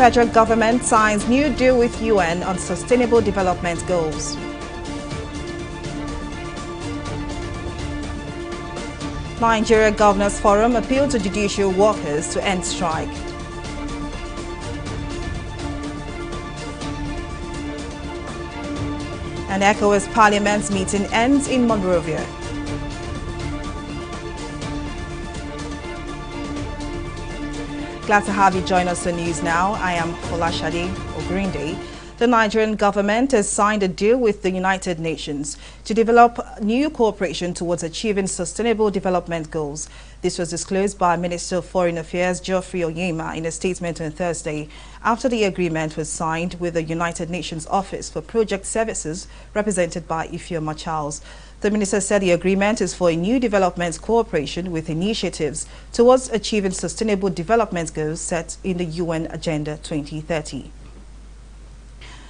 Federal government signs new deal with UN on sustainable development goals. Nigeria Governors Forum appeal to judicial workers to end strike. And ECOWAS Parliament meeting ends in Monrovia. Glad to have you join us on News Now. I am Folashade Ogrinde. The Nigerian government has signed a deal with the United Nations to develop new cooperation towards achieving sustainable development goals. This was disclosed by Minister of Foreign Affairs Geoffrey Onyema in a statement on Thursday after the agreement was signed with the United Nations Office for Project Services represented by Ifeoma Charles. The minister said the agreement is for a new development cooperation with initiatives towards achieving sustainable development goals set in the UN Agenda 2030.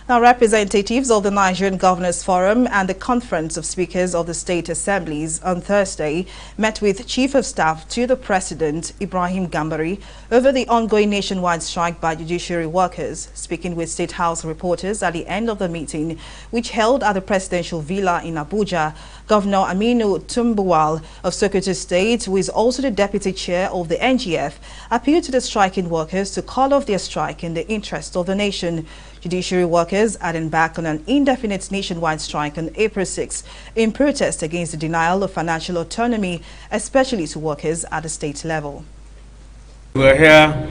Now, representatives of the Nigerian Governors Forum and the Conference of Speakers of the State Assemblies on Thursday met with Chief of Staff to the President, Ibrahim Gambari, over the ongoing nationwide strike by judiciary workers. Speaking with State House reporters at the end of the meeting, which held at the Presidential Villa in Abuja, Governor Aminu Tumbuwal of Sokoto State, who is also the Deputy Chair of the NGF, appealed to the striking workers to call off their strike in the interest of the nation. Judiciary workers had embarked on an indefinite nationwide strike on April 6 in protest against the denial of financial autonomy, especially to workers at the state level. We are here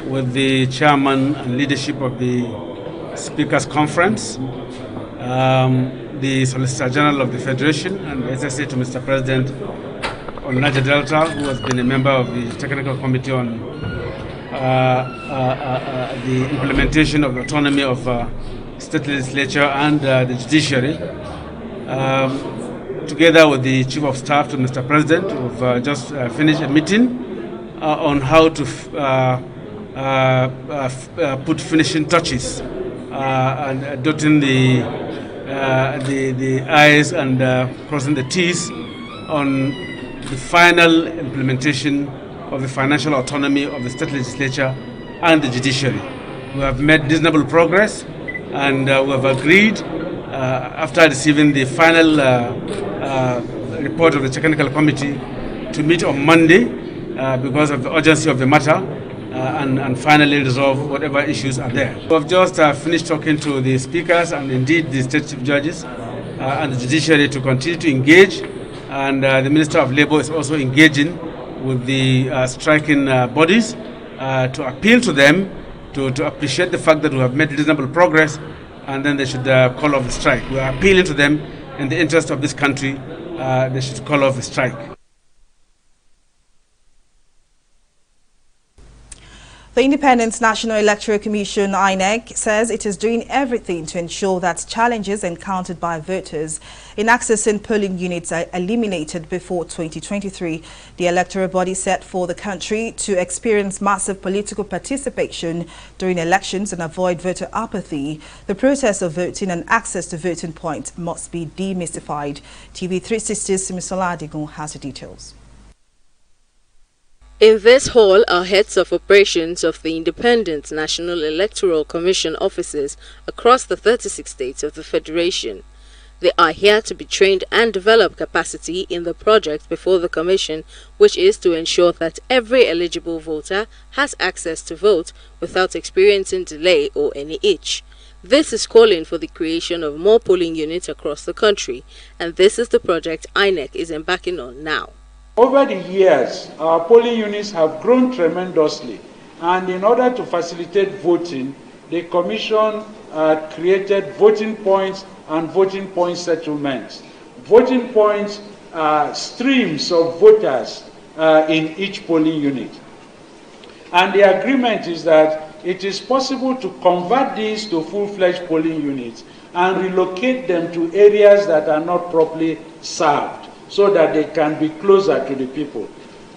with the chairman and leadership of the Speakers Conference, the Solicitor General of the Federation, and SSA to Mr. President on Niger Delta, who has been a member of the Technical Committee on the implementation of the autonomy of state legislature and the judiciary, together with the Chief of Staff to Mr. President, who've just finished a meeting on how to put finishing touches and dotting the I's and crossing the T's on the final implementation of the financial autonomy of the state legislature and the judiciary. We have made reasonable progress, and we have agreed, after receiving the final report of the technical committee, to meet on Monday because of the urgency of the matter and finally resolve whatever issues are there. We have just finished talking to the speakers and indeed the state chief judges and the judiciary to continue to engage, and the Minister of Labour is also engaging with the striking bodies to appeal to them to appreciate the fact that we have made reasonable progress, and then they should call off the strike. We are appealing to them in the interest of this country. They should call off the strike. The Independent National Electoral Commission, INEC, says it is doing everything to ensure that challenges encountered by voters in accessing polling units are eliminated before 2023. The electoral body set for the country to experience massive political participation during elections and avoid voter apathy. The process of voting and access to voting points must be demystified. TV360's Simisola Adigun has the details. In this hall are heads of operations of the Independent National Electoral Commission offices across the 36 states of the Federation. They are here to be trained and develop capacity in the project before the Commission, which is to ensure that every eligible voter has access to vote without experiencing delay or any hitch. This is calling for the creation of more polling units across the country, and this is the project INEC is embarking on now. Over the years, our polling units have grown tremendously, and in order to facilitate voting, the Commission created voting points and voting point settlements. Voting points are streams of voters in each polling unit. And the agreement is that it is possible to convert these to full-fledged polling units and relocate them to areas that are not properly served, so that they can be closer to the people.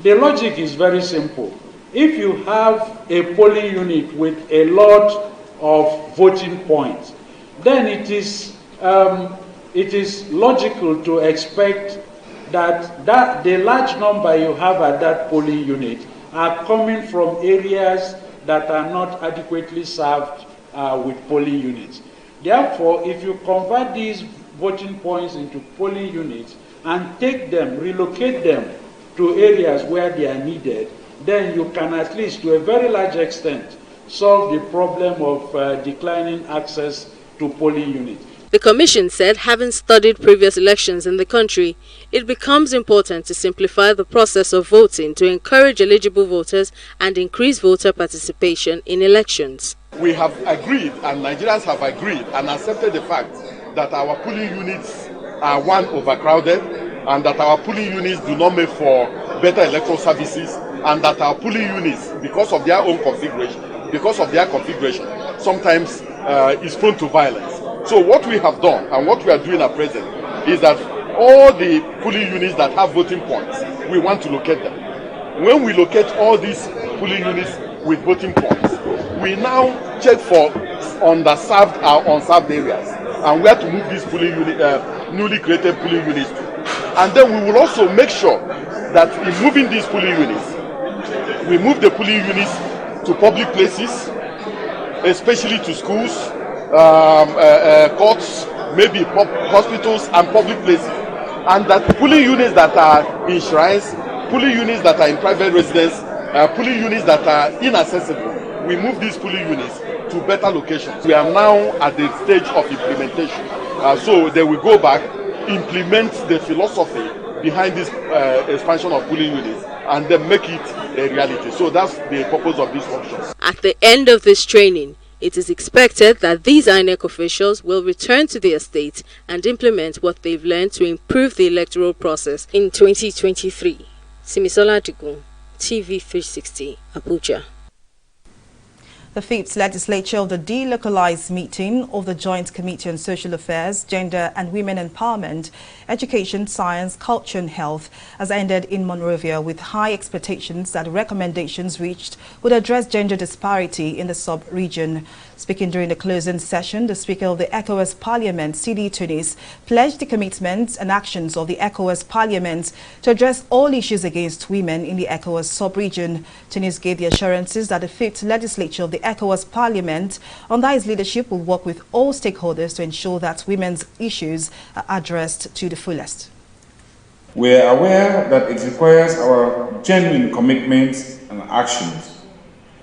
The logic is very simple. If you have a polling unit with a lot of voting points, then it is logical to expect that the large number you have at that polling unit are coming from areas that are not adequately served with polling units. Therefore, if you convert these voting points into polling units and take them, relocate them to areas where they are needed, then you can at least, to a very large extent, solve the problem of declining access to polling units. The Commission said, having studied previous elections in the country, it becomes important to simplify the process of voting to encourage eligible voters and increase voter participation in elections. We have agreed, and Nigerians have agreed and accepted the fact that our polling units are, one, overcrowded, and that our polling units do not make for better electoral services, and that our polling units, because of their own configuration, sometimes is prone to violence. So what we have done and what we are doing at present is that all the polling units that have voting points, we want to locate them. When we locate all these polling units with voting points, we now check for underserved or unserved areas and where to move these polling newly created polling units to. And then we will also make sure that in moving these polling units, we move the polling units to public places, especially to schools, courts, maybe hospitals and public places, and that polling units that are in shrines, polling units that are in private residence, polling units that are inaccessible, we move these polling units to better locations. We are now at the stage of implementation, so they will go back, implement the philosophy behind this expansion of polling units, and then make it a reality. So that's the purpose of this workshop. At the end of this training, it is expected that these INEC officials will return to their state and implement what they've learned to improve the electoral process in 2023. Simisola Digun, TV360, Abuja. The fifth legislature of the delocalized meeting of the Joint Committee on Social Affairs, Gender and Women Empowerment, Education, Science, Culture and Health has ended in Monrovia with high expectations that recommendations reached would address gender disparity in the sub-region. Speaking during the closing session, the Speaker of the ECOWAS Parliament, Sidi Tunis, pledged the commitments and actions of the ECOWAS Parliament to address all issues against women in the ECOWAS sub-region. Tunis gave the assurances that the fifth legislature of the ECOWAS Parliament, under his leadership, will work with all stakeholders to ensure that women's issues are addressed to the fullest. We are aware that it requires our genuine commitments and actions.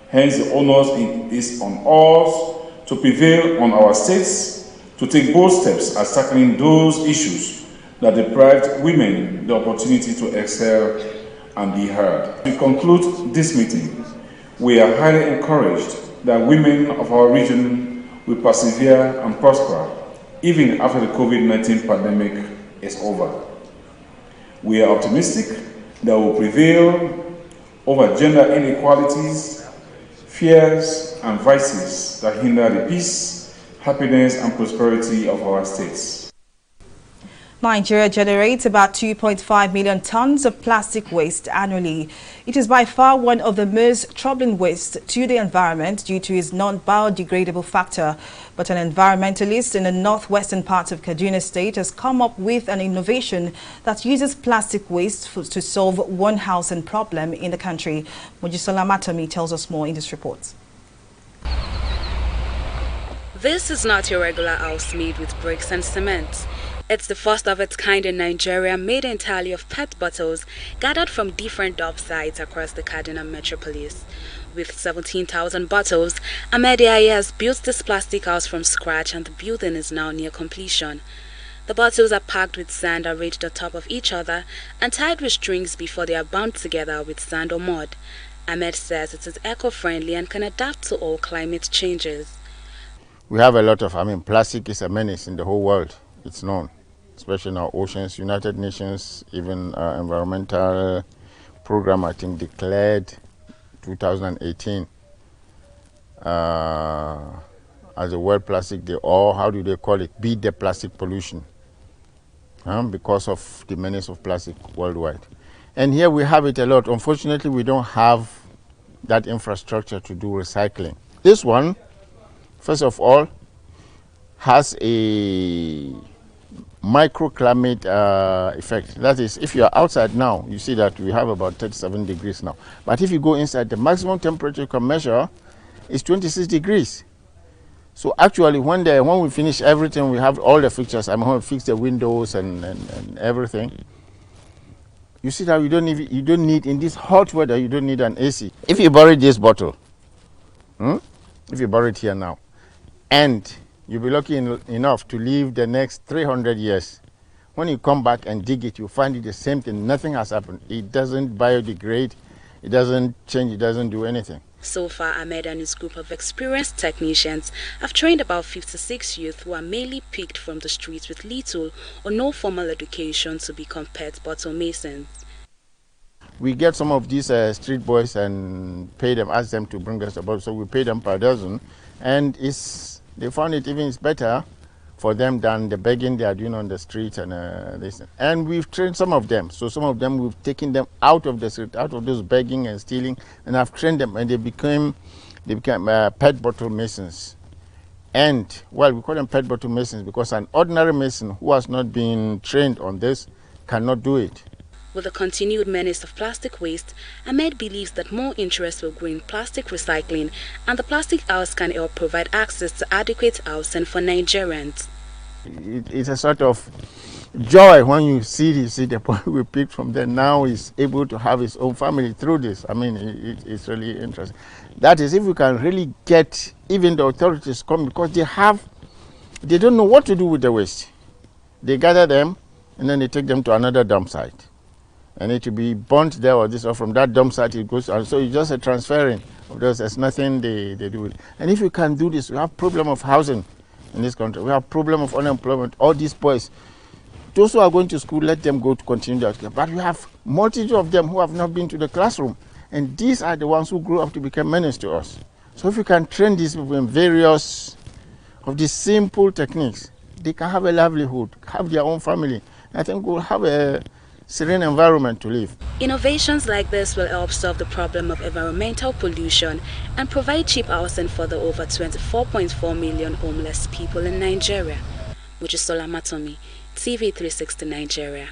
Hence, the onus is on us to prevail on our states to take bold steps at tackling those issues that deprived women the opportunity to excel and be heard. To conclude this meeting, we are highly encouraged that women of our region will persevere and prosper even after the COVID-19 pandemic is over. We are optimistic that we will prevail over gender inequalities, fears and vices that hinder the peace, happiness and prosperity of our states. Nigeria generates about 2.5 million tons of plastic waste annually. It is by far one of the most troubling wastes to the environment due to its non-biodegradable factor. But an environmentalist in the northwestern part of Kaduna State has come up with an innovation that uses plastic waste to solve one housing problem in the country. Mojisola Matomi tells us more in this report. This is not your regular house made with bricks and cement. It's the first of its kind in Nigeria, made entirely of PET bottles gathered from different dump sites across the Kaduna metropolis. With 17,000 bottles, Ahmed Yahya has built this plastic house from scratch, and the building is now near completion. The bottles are packed with sand arranged on top of each other and tied with strings before they are bound together with sand or mud. Ahmed says it is eco-friendly and can adapt to all climate changes. We have a lot of, plastic is a menace in the whole world. It's known, especially in our oceans. United Nations, even environmental program, I think, declared 2018 as a world plastic day, or how do they call it? Beat the plastic pollution, because of the menace of plastic worldwide. And here we have it a lot. Unfortunately, we don't have that infrastructure to do recycling. This one, first of all, has a microclimate effect. That is, if you are outside now, you see that we have about 37 degrees now. But if you go inside, the maximum temperature you can measure is 26 degrees. So actually, when we finish everything, we have all the fixtures. I'm going to fix the windows and everything. You see that you don't need in this hot weather. You don't need an AC. If you bury this bottle, if you bury it here now, and you'll be lucky enough to live the next 300 years. When you come back and dig it, you find it the same thing. Nothing has happened. It doesn't biodegrade. It doesn't change. It doesn't do anything. So far, Ahmed and his group of experienced technicians have trained about 56 youth who are mainly picked from the streets with little or no formal education to become pet bottle masons. We get some of these street boys and pay them, ask them to bring us a bottle. So we pay them per dozen, and they found it even better for them than the begging they are doing on the street and this. And we've trained some of them. So some of them, we've taken them out of the street, out of those begging and stealing, and I've trained them, and they became pet bottle masons. And, well, we call them pet bottle masons because an ordinary mason who has not been trained on this cannot do it. With the continued menace of plastic waste, Ahmed believes that more interest will grow in plastic recycling, and the plastic house can help provide access to adequate housing for Nigerians. It's a sort of joy when you see the boy we picked from there now is able to have his own family through this. I mean, it's really interesting. That is, if we can really get even the authorities come, because they don't know what to do with the waste. They gather them and then they take them to another dump site. And it will be burnt there or this, or from that dump site it goes on. So it's just a transferring of those. There's nothing they do with it. And if you can do this, we have problem of housing in this country. We have problem of unemployment. All these boys, those who are going to school, let them go to continue their school. But we have multitude of them who have not been to the classroom. And these are the ones who grow up to become menace to us. So if we can train these people in various of these simple techniques, they can have a livelihood, have their own family. I think we'll have a serene environment to live. Innovations like this will help solve the problem of environmental pollution and provide cheap housing for the over 24.4 million homeless people in Nigeria. Mojisola Matomi, TV360 Nigeria.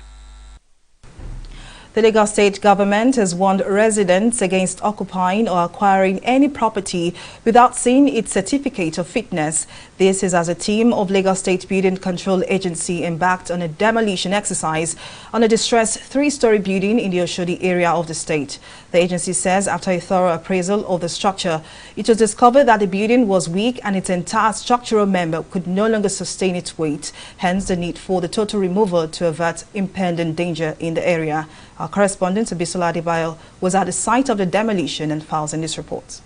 The Lagos State government has warned residents against occupying or acquiring any property without seeing its certificate of fitness. This is as a team of Lagos State Building Control Agency embarked on a demolition exercise on a distressed three-story building in the Oshodi area of the state. The agency says after a thorough appraisal of the structure, it was discovered that the building was weak and its entire structural member could no longer sustain its weight, hence the need for the total removal to avert impending danger in the area. Our correspondent, Bisola Adebayo, was at the site of the demolition and files in this report.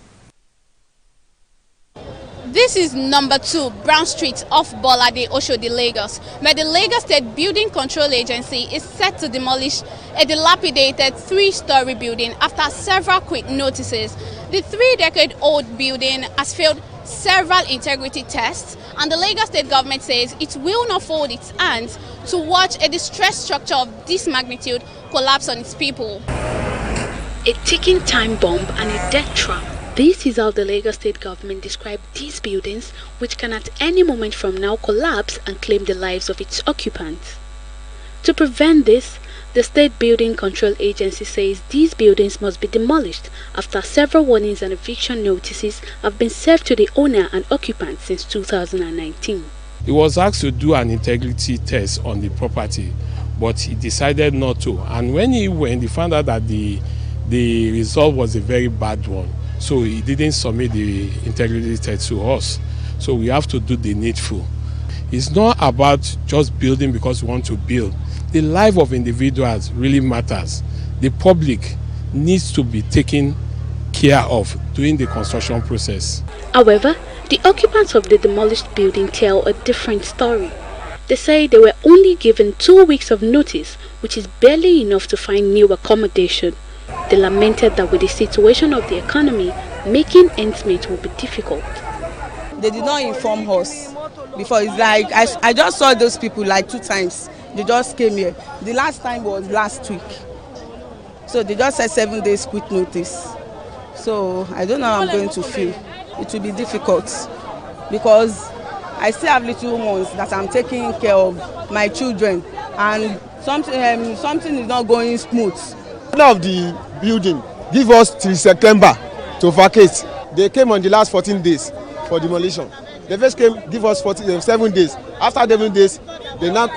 This is number 2 Brown Street off Bolade, Oshodi, Lagos, where the Lagos State Building Control Agency is set to demolish a dilapidated 3-story building after several quick notices. The 3-decade-old building has failed several integrity tests, and the Lagos State government says it will not fold its hands to watch a distressed structure of this magnitude collapse on its people. A ticking time bomb and a death trap. This is how the Lagos State government described these buildings, which can at any moment from now collapse and claim the lives of its occupants. To prevent this, the State Building Control Agency says these buildings must be demolished after several warnings and eviction notices have been served to the owner and occupants since 2019. He was asked to do an integrity test on the property, but he decided not to. And when he went, he found out that the result was a very bad one. So he didn't submit the integrity test to us. So we have to do the needful. It's not about just building because we want to build. The life of individuals really matters. The public needs to be taken care of during the construction process. However, the occupants of the demolished building tell a different story. They say they were only given 2 weeks of notice, which is barely enough to find new accommodation. They lamented that with the situation of the economy, making ends meet will be difficult. They did not inform us before. It's like I just saw those people like 2 times. They just came here. The last time was last week. So they just said 7 days quick notice. So I don't know how I'm going to feel. It will be difficult because I still have little ones that I'm taking care of, my children, and something is not going smooth. One of the building give us till September to vacate. They came on the last 14 days for demolition. They first came, give us 7 days. After 7 days, they now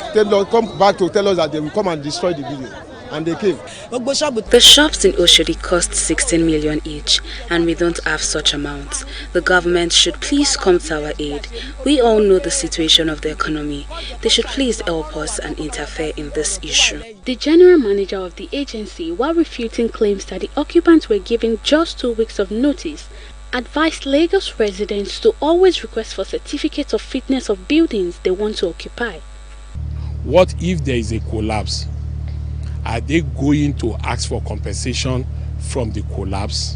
come back to tell us that they will come and destroy the building. And they came. The shops in Oshodi cost 16 million each, and we don't have such amounts. The government should please come to our aid. We all know the situation of the economy. They should please help us and interfere in this issue. The general manager of the agency, while refuting claims that the occupants were given just 2 weeks of notice, advised Lagos residents to always request for certificates of fitness of buildings they want to occupy. What if there is a collapse? Are they going to ask for compensation from the collapse?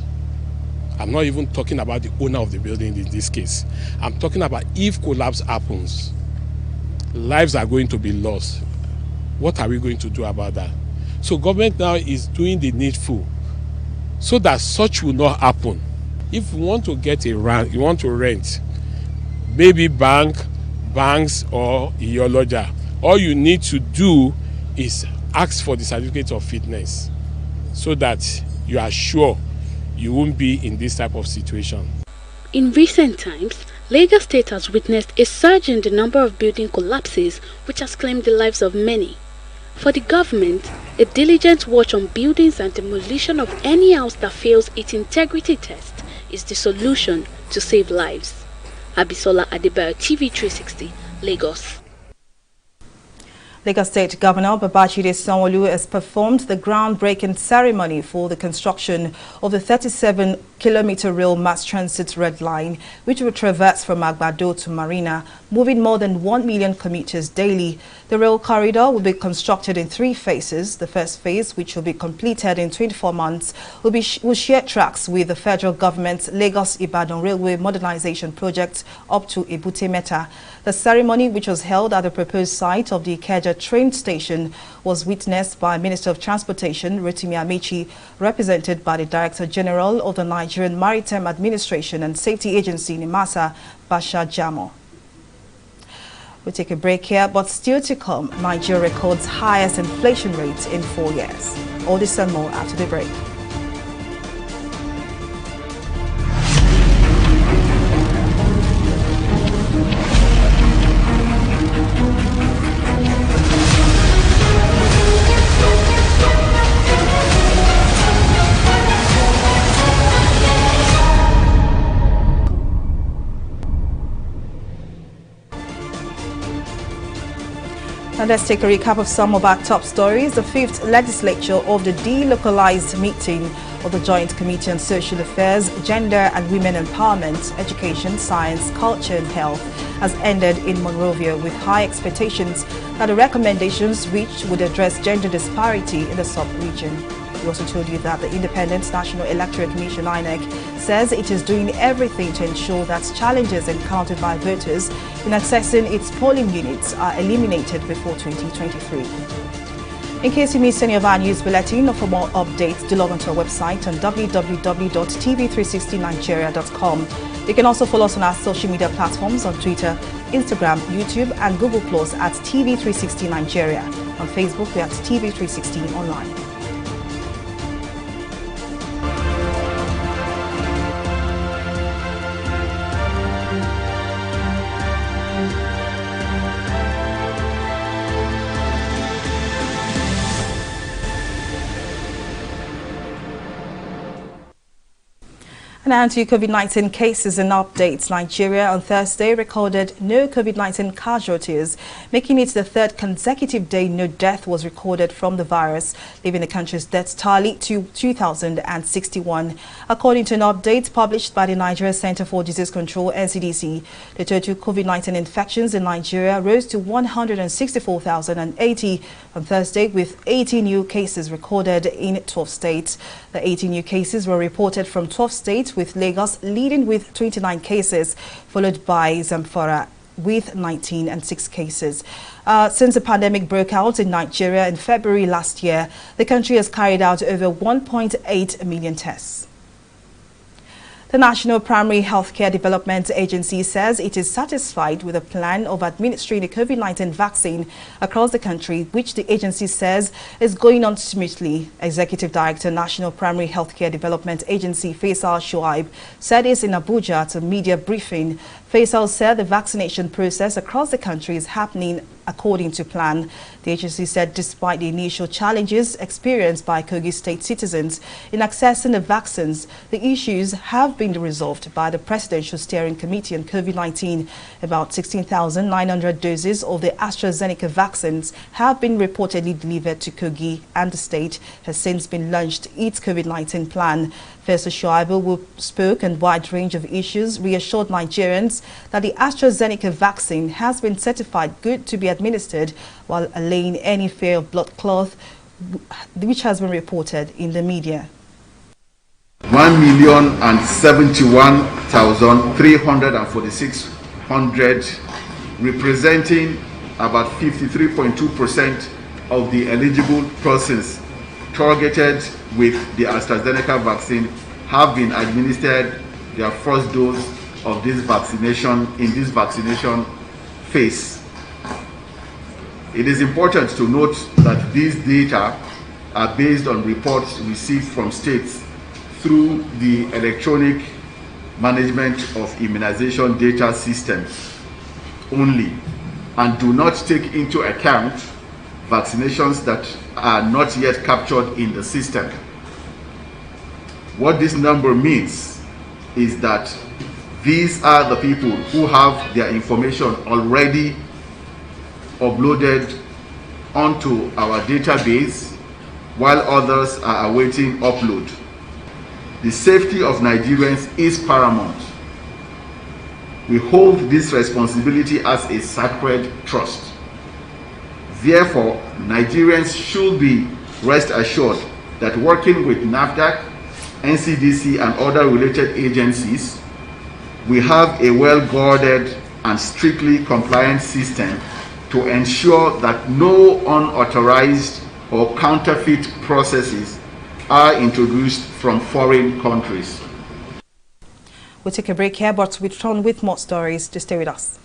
I'm not even talking about the owner of the building in this case. I'm talking about if collapse happens, lives are going to be lost. What are we going to do about that? So government now is doing the needful so that such will not happen. If you want to get a rent, you want to rent, maybe banks or your lodger, all you need to do is ask for the certificate of fitness so that you are sure you won't be in this type of situation. In recent times, Lagos State has witnessed a surge in the number of building collapses which has claimed the lives of many. For the government, a diligent watch on buildings and demolition of any house that fails its integrity test is the solution to save lives. Abisola Adebayo, TV360, Lagos. Lagos State Governor Babajide Sanwo-Olu has performed the groundbreaking ceremony for the construction of the 37-kilometer rail mass transit red line, which will traverse from Agbado to Marina, moving more than 1 million commuters daily. The rail corridor will be constructed in 3 phases. The first phase, which will be completed in 24 months, will share tracks with the federal government's Lagos-Ibadan Railway Modernization Project up to Ebute Metta. The ceremony, which was held at the proposed site of the Ikeja train station, was witnessed by Minister of Transportation Rotimi Amechi, represented by the Director General of the Nigerian Maritime Administration and Safety Agency, NIMASA, Bashar Jamo. We'll take a break here, but still to come, Nigeria records highest inflation rate in 4 years. All this and more after the break. And let's take a recap of some of our top stories. The 5th legislature of the delocalized meeting of the Joint Committee on Social Affairs, Gender and Women Empowerment, Education, Science, Culture and Health has ended in Monrovia with high expectations that the recommendations which would address gender disparity in the sub-region. We also told you that the Independent National Electoral Commission, INEC, says it is doing everything to ensure that challenges encountered by voters in accessing its polling units are eliminated before 2023. In case you missed any of our news bulletin or for more updates, do log on to our website on www.tv360nigeria.com. You can also follow us on our social media platforms on Twitter, Instagram, YouTube and Google Plus at TV360 Nigeria. On Facebook, we're at TV360 Online. Now to COVID-19 cases and updates. Nigeria on Thursday recorded no COVID-19 casualties, making it the 3rd consecutive day no death was recorded from the virus, leaving the country's death tally to 2,061. According to an update published by the Nigeria Center for Disease Control, NCDC, the total COVID-19 infections in Nigeria rose to 164,080 on Thursday, with 80 new cases recorded in 12 states. The 80 new cases were reported from 12 states, with Lagos leading with 29 cases, followed by Zamfara with 19 and 6 cases. Since the pandemic broke out in Nigeria in February last year, the country has carried out over 1.8 million tests. The National Primary Healthcare Development Agency says it is satisfied with the plan of administering the COVID-19 vaccine across the country, which the agency says is going on smoothly. Executive Director, National Primary Healthcare Development Agency, Faisal Shoaib, said this in Abuja at a media briefing. Faisal said the vaccination process across the country is happening according to plan. The agency said despite the initial challenges experienced by Kogi State citizens in accessing the vaccines, the issues have been resolved by the Presidential Steering Committee on COVID-19. About 16,900 doses of the AstraZeneca vaccines have been reportedly delivered to Kogi, and the state has since been launched its COVID-19 plan. Faisal Shoaib, who spoke on a wide range of issues, reassured Nigerians that the AstraZeneca vaccine has been certified good to be administered, while allaying any fear of blood clot which has been reported in the media. 1,071,346 representing about 53.2% of the eligible persons targeted with the AstraZeneca vaccine have been administered their first dose of this vaccination in this vaccination phase. It is important to note that these data are based on reports received from states through the electronic management of immunization data system only, and do not take into account vaccinations that are not yet captured in the system. What this number means is that these are the people who have their information already uploaded onto our database, while others are awaiting upload. The safety of Nigerians is paramount. We hold this responsibility as a sacred trust. Therefore, Nigerians should be rest assured that working with NAFDAC, NCDC, and other related agencies, we have a well-guarded and strictly compliant system to ensure that no unauthorized or counterfeit processes are introduced from foreign countries. We'll take a break here, but we'll return with more stories. Just stay with us.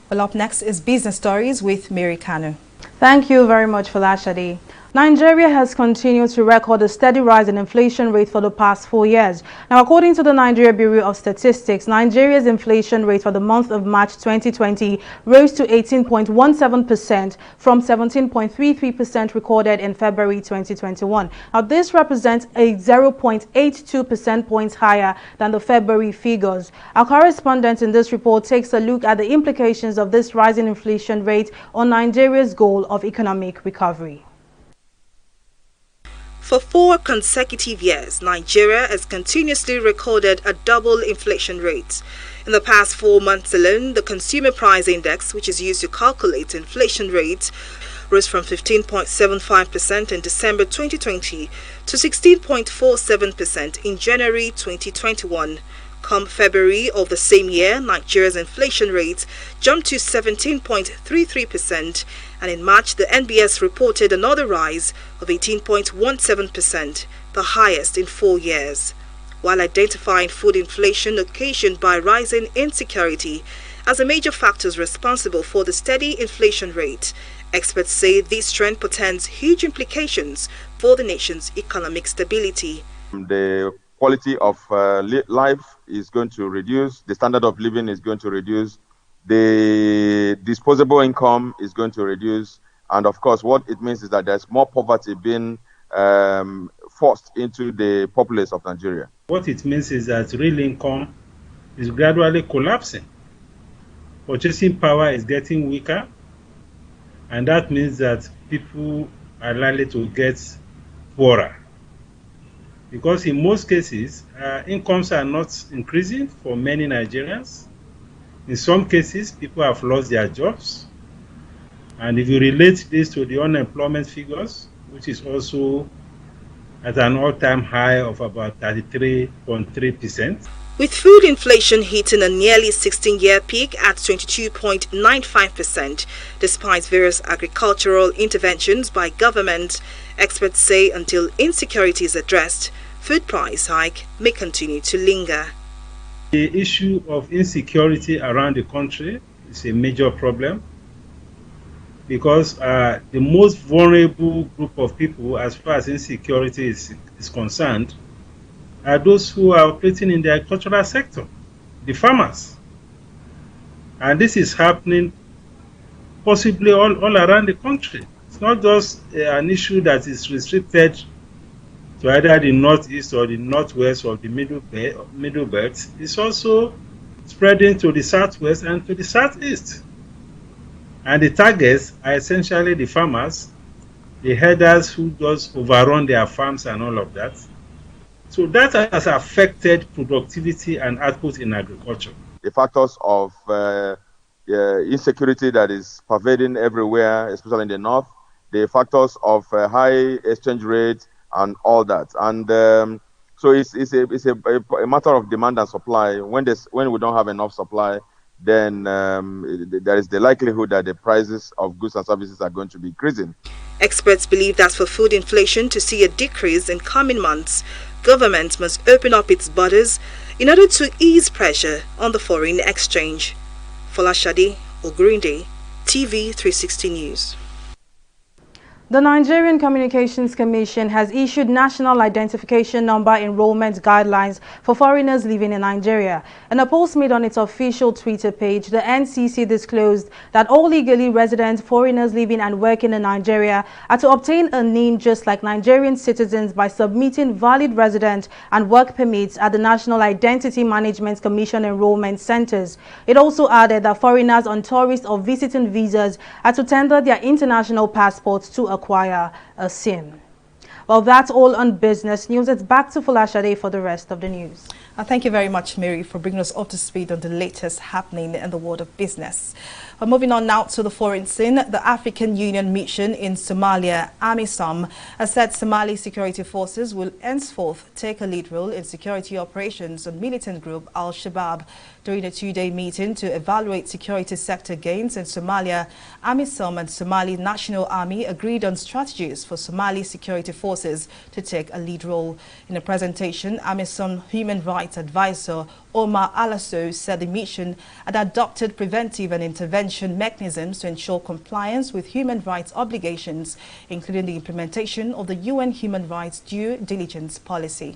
Well, up next is Business Stories with Mary Kanu. Thank you very much, Folashade. Nigeria has continued to record a steady rise in inflation rate for the past 4 years. Now, according to the Nigeria Bureau of Statistics, Nigeria's inflation rate for the month of March 2020 rose to 18.17% from 17.33% recorded in February 2021. Now, this represents a 0.82 percentage points higher than the February figures. Our correspondent in this report takes a look at the implications of this rising inflation rate on Nigeria's goal of economic recovery. For 4 consecutive years, Nigeria has continuously recorded a double inflation rate. In the past 4 months alone, the Consumer Price Index, which is used to calculate inflation rates, rose from 15.75% in December 2020 to 16.47% in January 2021. Come February of the same year, Nigeria's inflation rate jumped to 17.33%, and in March the NBS reported another rise of 18.17%, the highest in 4 years. While identifying food inflation occasioned by rising insecurity as a major factor responsible for the steady inflation rate, experts say this trend portends huge implications for the nation's economic stability. The quality of life is going to reduce, the standard of living is going to reduce, the disposable income is going to reduce, and of course what it means is that there's more poverty being forced into the populace of Nigeria. What it means is that real income is gradually collapsing. Purchasing power is getting weaker, and that means that people are likely to get poorer. Because in most cases, incomes are not increasing for many Nigerians. In some cases, people have lost their jobs. And if you relate this to the unemployment figures, which is also at an all-time high of about 33.3%. With food inflation hitting a nearly 16-year peak at 22.95%, despite various agricultural interventions by government, experts say until insecurity is addressed, food price hike may continue to linger. The issue of insecurity around the country is a major problem because the most vulnerable group of people as far as insecurity is concerned are those who are operating in the agricultural sector, the farmers. And this is happening possibly all around the country. It's not just an issue that is restricted to either the northeast or the northwest or the middle belt. It's also spreading to the southwest and to the southeast. And the targets are essentially the farmers, the herders who just overrun their farms and all of that. So that has affected productivity and output in agriculture. The factors of insecurity that is pervading everywhere, especially in the north, the factors of high exchange rate and all that. And so it's a matter of demand and supply. When we don't have enough supply, then there is the likelihood that the prices of goods and services are going to be increasing. Experts believe that for food inflation to see a decrease in coming months, government must open up its borders in order to ease pressure on the foreign exchange. Folashade Ogrinde, TV360 News. The Nigerian Communications Commission has issued National Identification Number Enrollment Guidelines for foreigners living in Nigeria. In a post made on its official Twitter page, the NCC disclosed that all legally resident foreigners living and working in Nigeria are to obtain a name just like Nigerian citizens by submitting valid resident and work permits at the National Identity Management Commission enrollment centers. It also added that foreigners on tourist or visiting visas are to tender their international passports to acquire a SIM. Well, that's all on business news. It's back to Folashade for the rest of the news. Thank you very much, Mary, for bringing us up to speed on the latest happening in the world of business. Moving on now to the foreign scene, the African Union mission in Somalia, AMISOM, has said Somali security forces will henceforth take a lead role in security operations on militant group Al-Shabaab. During a two-day meeting to evaluate security sector gains in Somalia, AMISOM and Somali National Army agreed on strategies for Somali security forces to take a lead role. In a presentation, AMISOM Human Rights Advisor Omar Alasso said the mission had adopted preventive and intervention mechanisms to ensure compliance with human rights obligations, including the implementation of the UN Human Rights Due Diligence Policy.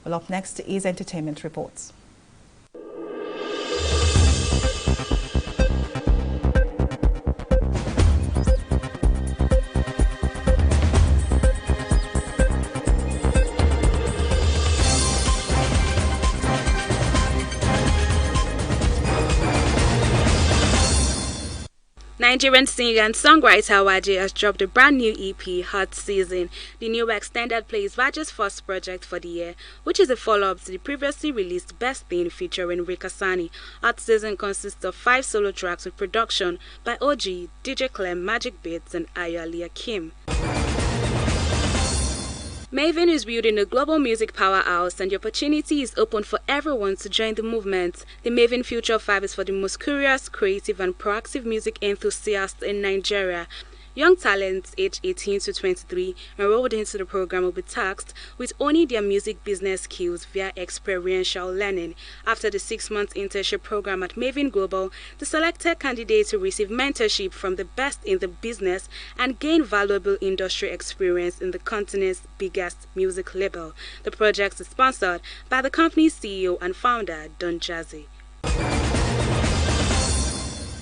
Well, up next is entertainment reports. Nigerian singer and songwriter Waje has dropped a brand new EP, Hot Season. The new extended play is Waje's first project for the year, which is a follow-up to the previously released Best Thing featuring Rika Sani. Hot Season consists of 5 solo tracks with production by OG, DJ Clem, Magic Beats, and Ayo Ali Kim. Maven is building a global music powerhouse, and the opportunity is open for everyone to join the movement. The Maven Future 5 is for the most curious, creative, and proactive music enthusiasts in Nigeria. Young talents aged 18 to 23 enrolled into the program will be tasked with owning their music business skills via experiential learning. After the 6-month internship program at Maven Global, the selected candidates will receive mentorship from the best in the business and gain valuable industry experience in the continent's biggest music label. The project is sponsored by the company's CEO and founder, Don Jazzy.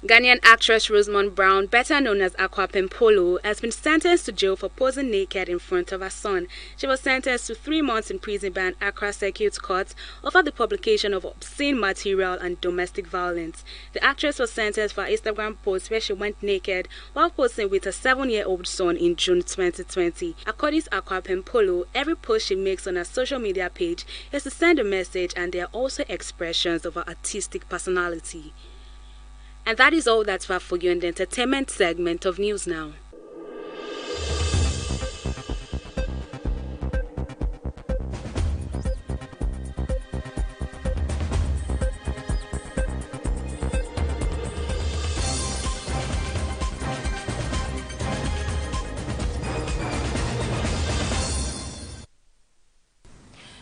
Ghanaian actress Rosamond Brown, better known as Aqua Pimpolo, has been sentenced to jail for posing naked in front of her son. She was sentenced to 3 months in prison by an Accra Circuit Court over the publication of obscene material and domestic violence. The actress was sentenced for an Instagram post where she went naked while posing with her 7-year-old son in June 2020. According to Aqua Pimpolo, every post she makes on her social media page is to send a message, and they are also expressions of her artistic personality. And that is all that's for you in the entertainment segment of News Now.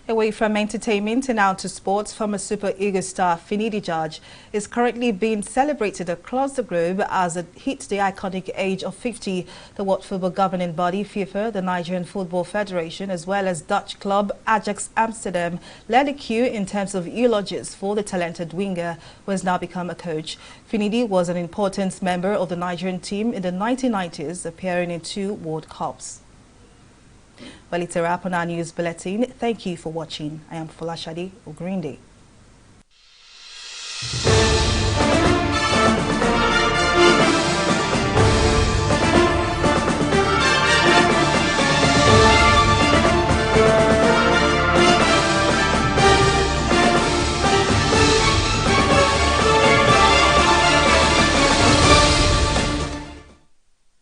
Away from entertainment and now to sports, former Super Eagles star Finidi George is currently being celebrated across the globe as it hits the iconic age of 50. The World Football Governing Body, FIFA, the Nigerian Football Federation, as well as Dutch club Ajax Amsterdam led the queue in terms of eulogies for the talented winger who has now become a coach. Finidi was an important member of the Nigerian team in the 1990s, appearing in 2 World Cups. Well, it's a wrap on our news bulletin. Thank you for watching. I am Folashade Ogrinde.